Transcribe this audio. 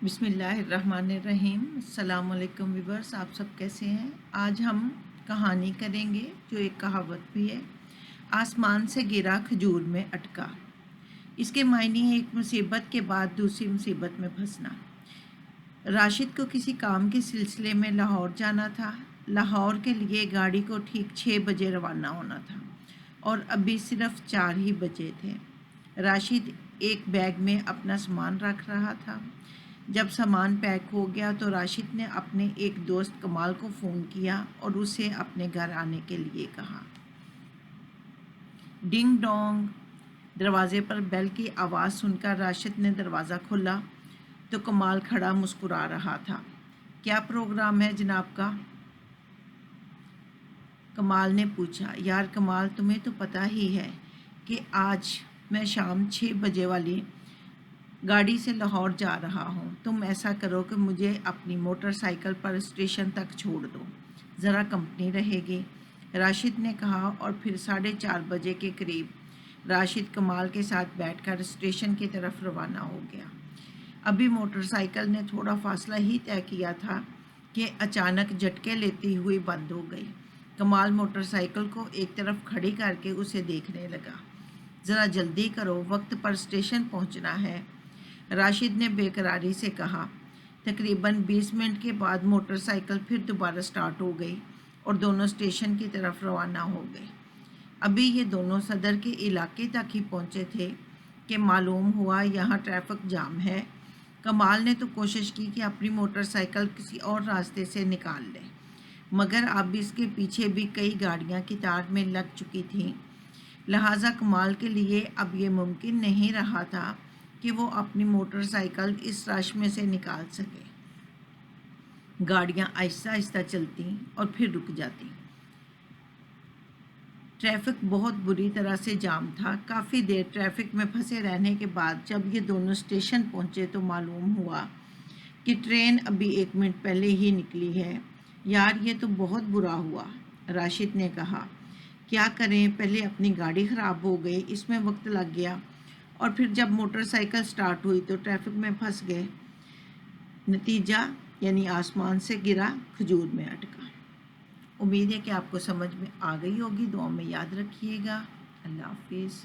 بسم اللہ الرحمن الرحیم۔ السلام علیکم ویورس، آپ سب کیسے ہیں؟ آج ہم کہانی کریں گے جو ایک کہاوت بھی ہے، آسمان سے گرا کھجور میں اٹکا۔ اس کے معنی ہے ایک مصیبت کے بعد دوسری مصیبت میں پھنسنا۔ راشد کو کسی کام کے سلسلے میں لاہور جانا تھا۔ لاہور کے لیے گاڑی کو ٹھیک 6 بجے روانہ ہونا تھا اور ابھی صرف 4 ہی بجے تھے۔ راشد ایک بیگ میں اپنا سامان رکھ رہا تھا۔ جب سامان پیک ہو گیا تو راشد نے اپنے ایک دوست کمال کو فون کیا اور اسے اپنے گھر آنے کے لیے کہا۔ ڈنگ ڈونگ، دروازے پر بیل کی آواز سن کر راشد نے دروازہ کھولا تو کمال کھڑا مسکرا رہا تھا۔ کیا پروگرام ہے جناب کا؟ کمال نے پوچھا۔ یار کمال، تمہیں تو پتہ ہی ہے کہ آج میں شام 6 بجے والی گاڑی سے لاہور جا رہا ہوں۔ تم ایسا کرو کہ مجھے اپنی موٹر سائیکل پر اسٹیشن تک چھوڑ دو، ذرا کمپنی رہے گی، راشد نے کہا، اور پھر 4:30 بجے کے قریب راشد کمال کے ساتھ بیٹھ کر اسٹیشن کی طرف روانہ ہو گیا۔ ابھی موٹر سائیکل نے تھوڑا فاصلہ ہی طے کیا تھا کہ اچانک جھٹکے لیتی ہوئی بند ہو گئی۔ کمال موٹر سائیکل کو ایک طرف کھڑی کر کے اسے دیکھنے لگا۔ ذرا جلدی کرو، وقت پر اسٹیشن پہنچنا ہے، راشد نے بے قراری سے کہا۔ تقریباً 20 منٹ کے بعد موٹر سائیکل پھر دوبارہ سٹارٹ ہو گئی اور دونوں اسٹیشن کی طرف روانہ ہو گئے۔ ابھی یہ دونوں صدر کے علاقے تک ہی پہنچے تھے کہ معلوم ہوا یہاں ٹریفک جام ہے۔ کمال نے تو کوشش کی کہ اپنی موٹر سائیکل کسی اور راستے سے نکال لے، مگر اب اس کے پیچھے بھی کئی گاڑیاں قطار میں لگ چکی تھیں، لہٰذا کمال کے لیے اب یہ ممکن نہیں رہا تھا کہ وہ اپنی موٹر سائیکل اس رش میں سے نکال سکے۔ گاڑیاں آہستہ آہستہ چلتیں اور پھر رک جاتی۔ ٹریفک بہت بری طرح سے جام تھا۔ کافی دیر ٹریفک میں پھنسے رہنے کے بعد جب یہ دونوں اسٹیشن پہنچے تو معلوم ہوا کہ ٹرین ابھی 1 منٹ پہلے ہی نکلی ہے۔ یار یہ تو بہت برا ہوا، راشد نے کہا۔ کیا کریں، پہلے اپنی گاڑی خراب ہو گئی، اس میں وقت لگ گیا، اور پھر جب موٹر سائیکل سٹارٹ ہوئی تو ٹریفک میں پھنس گئے۔ نتیجہ یعنی آسمان سے گرا کھجور میں اٹکا۔ امید ہے کہ آپ کو سمجھ میں آ گئی ہوگی۔ دعاؤں میں یاد رکھیے گا۔ اللہ حافظ۔